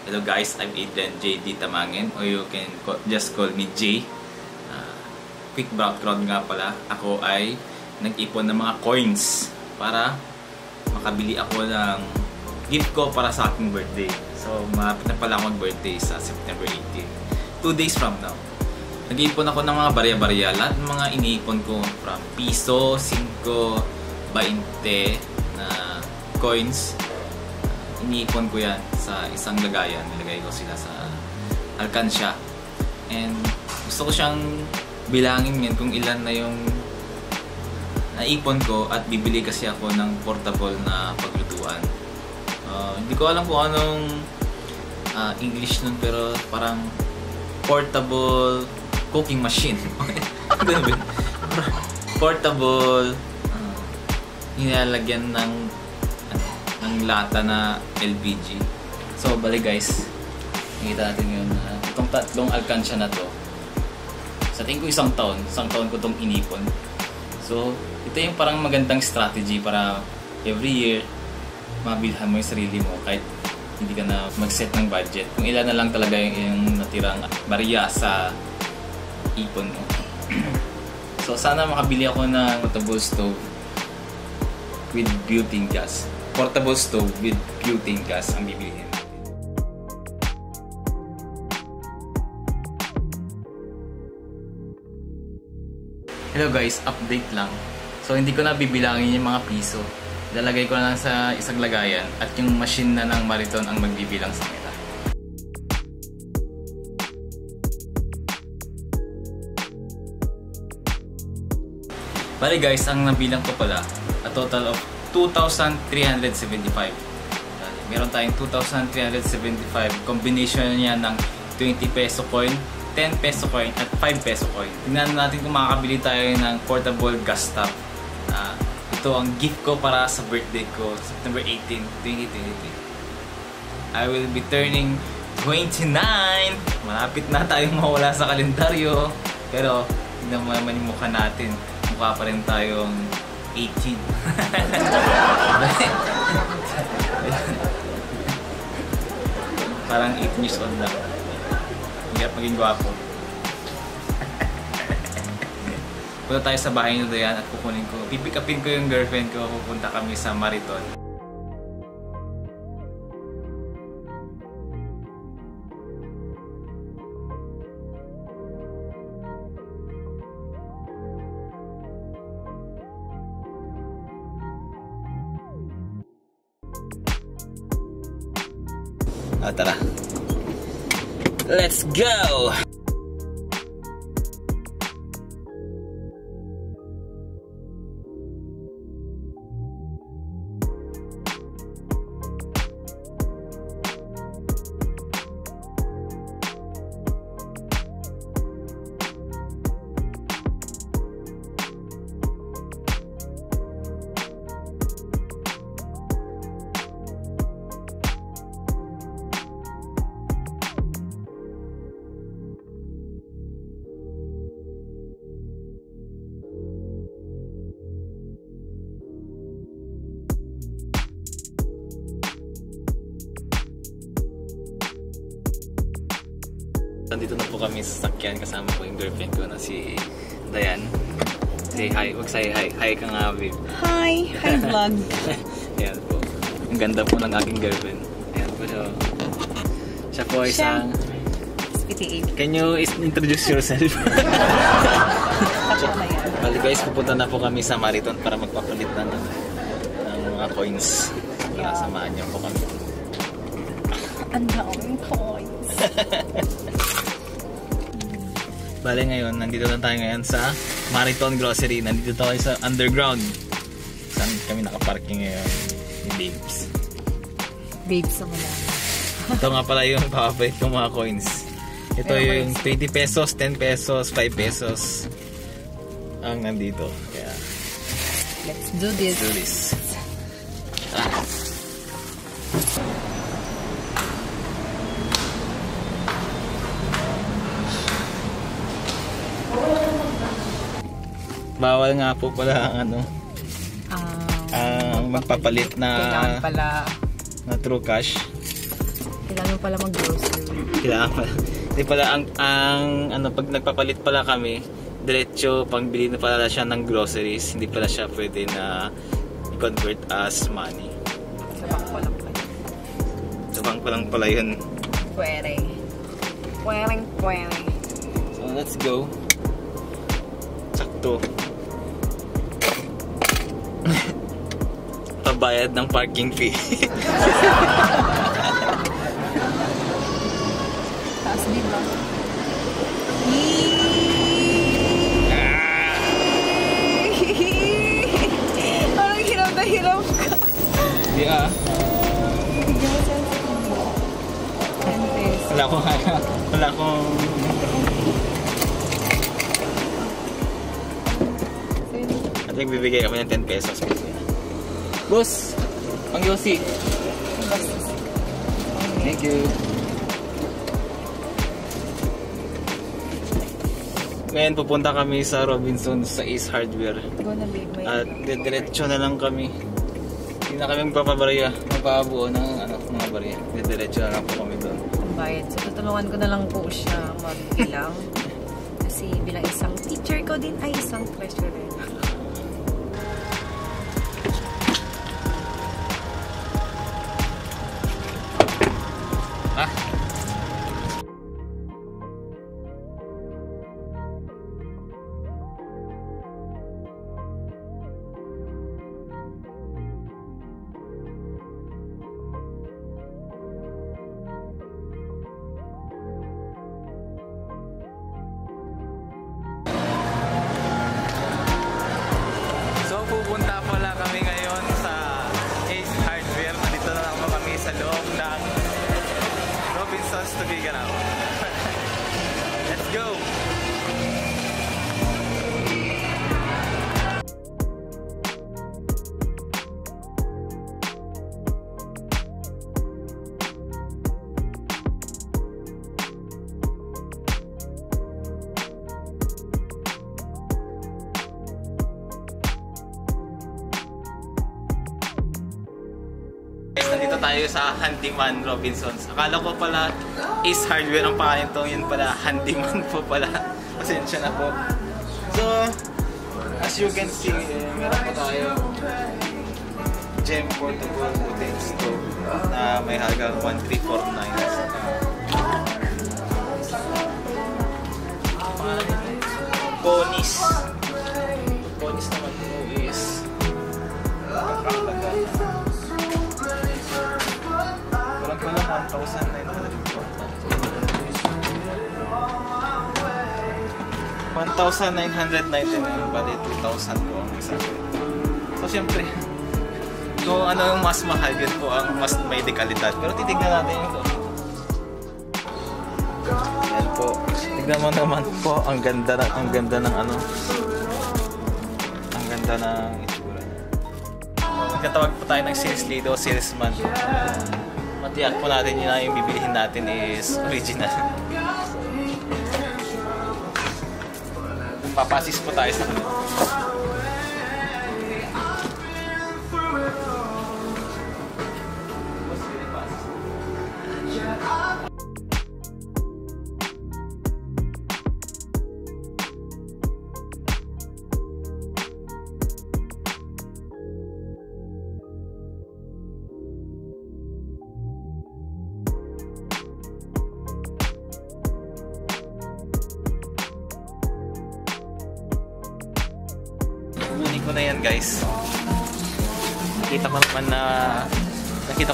Hello guys, I'm Adrian JD Tamangin, or you can just call me J. Quick background nga pala, ako ay nag-ipon ng mga coins para makabili ako ng gift ko para sa aking birthday. So malapit na pala akong birthday sa September 18, 2 days from now. Nag-ipon ako ng mga barya-barya, lahat ng mga iniipon ko from piso, 5, 20 na coins. Iniipon ko yan sa isang lagayan, nilagay ko sila sa alkansya. And gusto ko siyang bilangin ngayon kung ilan na yung naipon ko at bibili kasi ako ng portable na paglutuan. Hindi ko alam kung anong English nun, pero parang portable cooking machine. Portable nilalagyan ng lata na LPG. So bali guys, nakita natin yun, itong tatlong alkansya na to, sa tingin ko isang taon ko itong inipon. So ito yung parang magandang strategy para every year mabilhan mo yung sarili mo kahit hindi ka na mag-set ng budget. Kung ilan na lang talaga yung natirang barya sa ipon mo. So sana makabili ako ng portable stove with butane gas. Portable stove with butane gas ang bibilihin natin. Hello guys, update lang. So hindi ko na bibilangin yung mga piso. Lalagay ko na lang sa isang lagayan at yung machine na ng Mariton ang magbibilang sa kanila. Bali guys, ang nabilang ko pala a total of 2,375. Meron tayong 2,375. Combination niya ng 20 peso coin, 10 peso coin at 5 peso coin. Tingnan natin kung makakabili tayo ng portable gas stove. Ito ang gift ko para sa birthday ko, September 18, 2023. I will be turning 29. Malapit na tayong mawala sa kalendaryo. Pero tingnan mo naman yung mukha natin. Mukha pa rin tayong 18. Parang 18 years old lang. Hirap maging gwapo. Punta tayo sa bahay nito yan at kukunin ko. Pipikapin ko yung girlfriend ko. Pupunta kami sa Mariton. Tara. Let's go! Nandito na po kami sa sasakyan, kasama ko yung girlfriend ko na si Dayan. Say hi, wag say hi. Hi ka nga, babe. Hi! Hi vlog! Ayan po. Ang ganda po ng aking girlfriend. Ayan po siya. Siya po ay isang... Can you introduce yourself? Bali guys, pupunta na po kami sa Mariton para magpapalit ng mga coins. Samahan niyo po kami. Ang daming coins! Bale ngayon, nandito na tayo ngayon sa Mariton Grocery. Nandito tayo sa underground. Saan kami nakaparking ngayon? Ni Babes. Babes sa Manila. Ito nga pala yung papapalit kong mga coins. Ito yung 20 pesos, 10 pesos, 5 pesos ang nandito. Kaya, let's do this. Do this. Bawal nga po pala ang ano, ang magpapalit na kailangan pala na true cash. Kailangan pala mag-grocery. Kailangan pala. Hindi pala ano, pag nagpapalit pala kami, diretso pangbili na pala siya ng groceries. Hindi pala siya pwede na i-convert as money. Sa bangko lang pala. Sa bangko lang pala yun. Pwede. Pwede. So let's go. Sakto. Pabayad ng parking fee. Taas din ba? Parang hirap na hirap ka. Yeah. Bigyan mo siya sa 10 pesos. Wala akong I think bibigay kami ng 10 pesos. Boss, ang yosi. Thank you. Ngayon pupunta kami sa Robinsons sa Ace Hardware. Go na, babe. At diretso na lang kami. Hindi na kami magpapabuo ng mga barya. Diretso na lang po kami doon. Ang bayad. So, tutulungan ko na lang po siya magbilang. Kasi bilang isang teacher ko din ay isang treasurer. Ah. So pupunta pala kami ngayon sa Ace Hardware. Nandito na lang kami sa loob ng Robinsons Tubiganao. Let's go! Nandito tayo sa Handyman Robinsons. Akala ko pala Ace Hardware ang pangalan to, yun pala Handyman po pala. Pasensya na po. So, as you can see, meron po tayo Gem Portable Wooden Stove na may halagang 1349. Bonis. Bonis naman po is kakalaga. Walang pala 1,999, bali 2,000 po ang isa. So syempre, kung ano yung mas mahal, yun po ang mas may dekalidad. Pero titignan natin ito. Yan po. Tignan mo naman po, ang ganda ng ano. Ang ganda ng itsura. Magkatawag po tayo ng salesman o salesman. Matiyak po natin yun na yung bibilihin natin is original. Papasis po tayo sa kanila. Ko na yan, guys. Nakita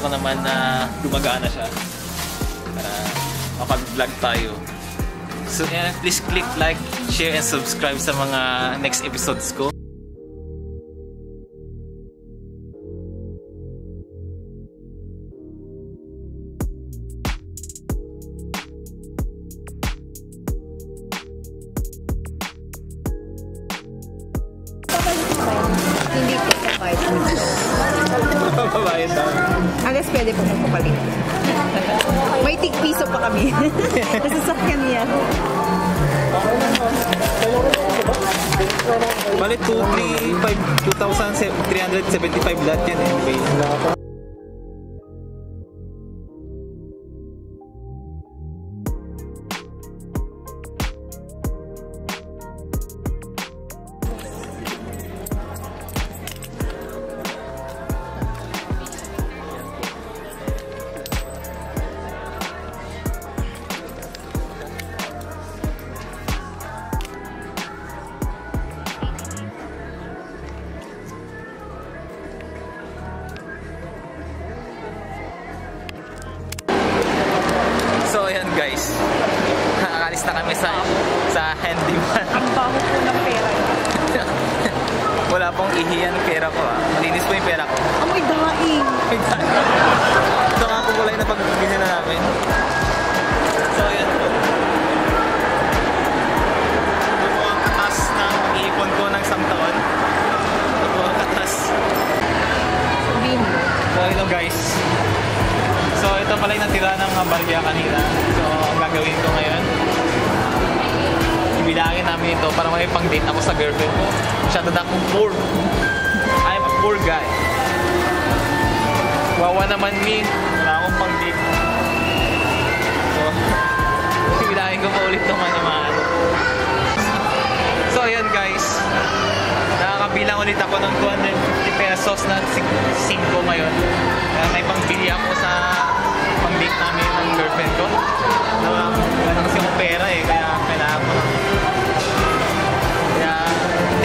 ko naman na gumagana siya para makapag-vlog tayo. So yeah, please click like, share and subscribe sa mga next episodes ko. Hindi ko kapalit. Babayad daw. Alas pwede po magpapalit. May tig-piso pa kami. Nasasakyan niya. Bali 2,375 lahat yan eh. guys. Nakakalis na kami sa handyman. Ang baho po ng pera. Wala pong ihiyan pera ko ah. Malinis po yung pera ko. Amoy daing. Ito nga po kulay na pagbibigyan na namin. So yan po. Ito po ang katas ng pag-iipon ko ng isang taon. Ito po ang katas. So ito guys. So ito pala yung natira ng barya kanina. So ang gagawin ko ngayon, ibilangin namin ito para may pang-date ako sa girlfriend ko. Masyado na akong poor. I'm a poor guy. Wawa naman me. Wala akong pang-date. So, ibilangin ko pa ulit itong mga ano. So ayan guys. Nakakabilang ulit ako ng 250 pesos na 5 ngayon. Kaya may pangbili ako sa pang-date namin ng girlfriend ko. Wala kasi akong pera eh. Kaya kailangan ko lang. Kaya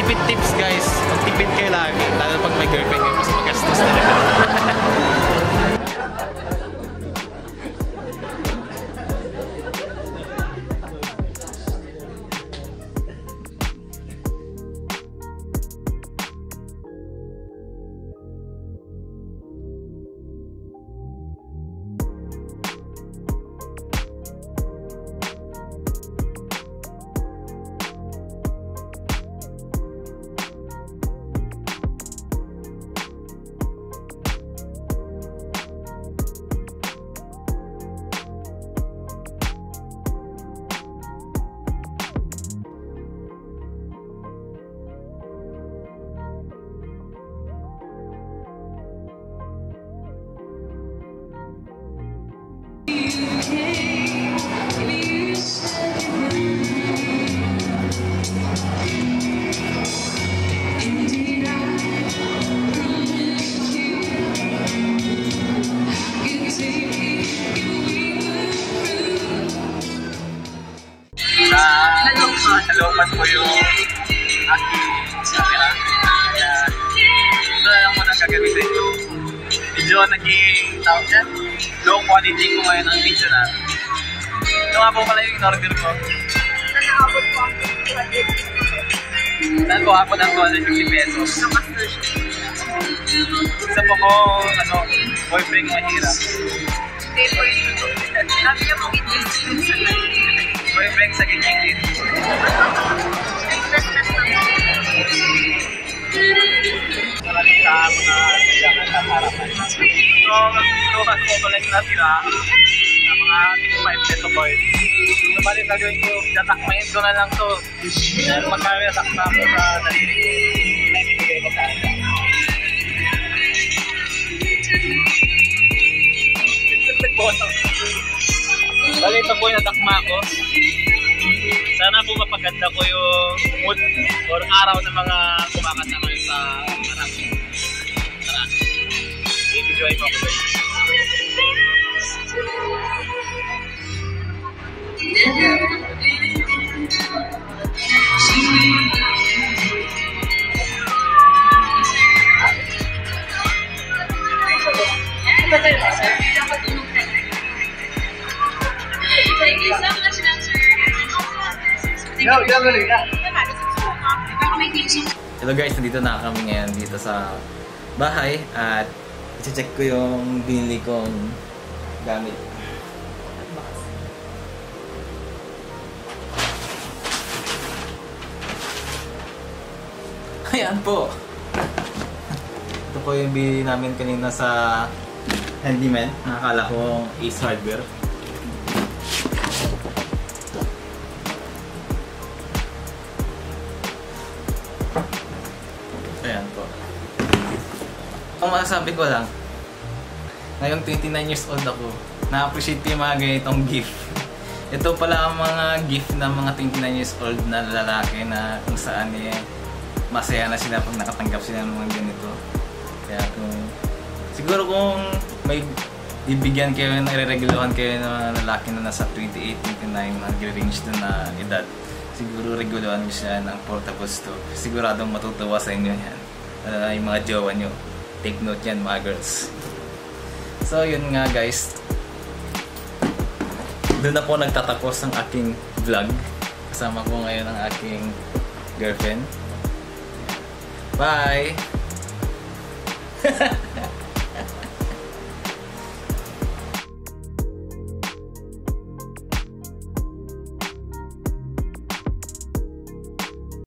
tipid tips guys. Magtipid kayo lagi. Lalo pag may girlfriend kayo. Mas magastos talaga. Nalopas po yung aking camera. Kaya ito na lang muna gagamitin. Medyo naging tawag dyan. Low quality ko ngayon ang video na. Ito nga po pala yung in-order ko. Nanaabot po ako 250. Saan po ako ng 250 pesos? Isa po ko, boyfriend mahirap. Hindi po yun. Sabi niya mong investment sa life. Boyfriend sa ganyan din. Maralitaan mo na kailangan sa harapan. So, magtutuhan ko pala yung natira na mga 55 peso coins. So, bali gagawin ko, datakmain ko na lang to. Dahil magkakatakma ko sa daliri ko. Naibigay ko sa akin. Bali ito po yung natakma ko. Sana po mapaganda ko yung mood or araw ng mga kumakanta ngayon sa harap. Tara, i-enjoy mo ako. Thank you so much, Spencer. Hello guys, nandito na kami ngayon dito sa bahay at i-check ko yung binili kong gamit. Ayan po. Ito po yung binili namin kanina sa handyman. Nakakala ko Ace Hardware. Ayan po. Ang masasabi ko lang, ngayong 29 years old ako, na-appreciate ko yung mga ganitong gift. Ito pala ang mga gift ng mga 29 years old na lalaki na kung saan masaya na sila pag nakatanggap sila ng mga ganito. Kaya siguro kung may ibigyan kayo, nare-reguluhan kayo ng mga lalaki na nasa 28, 29, nag-range na edad, siguro reguluhan nyo siya ng portable stove. Siguradong matutuwa sa inyo yan. Yung mga jowa nyo. Take note yan mga girls. So yun nga guys. doon na po nagtatapos ang aking vlog. Kasama ko ngayon ang aking girlfriend. Bye!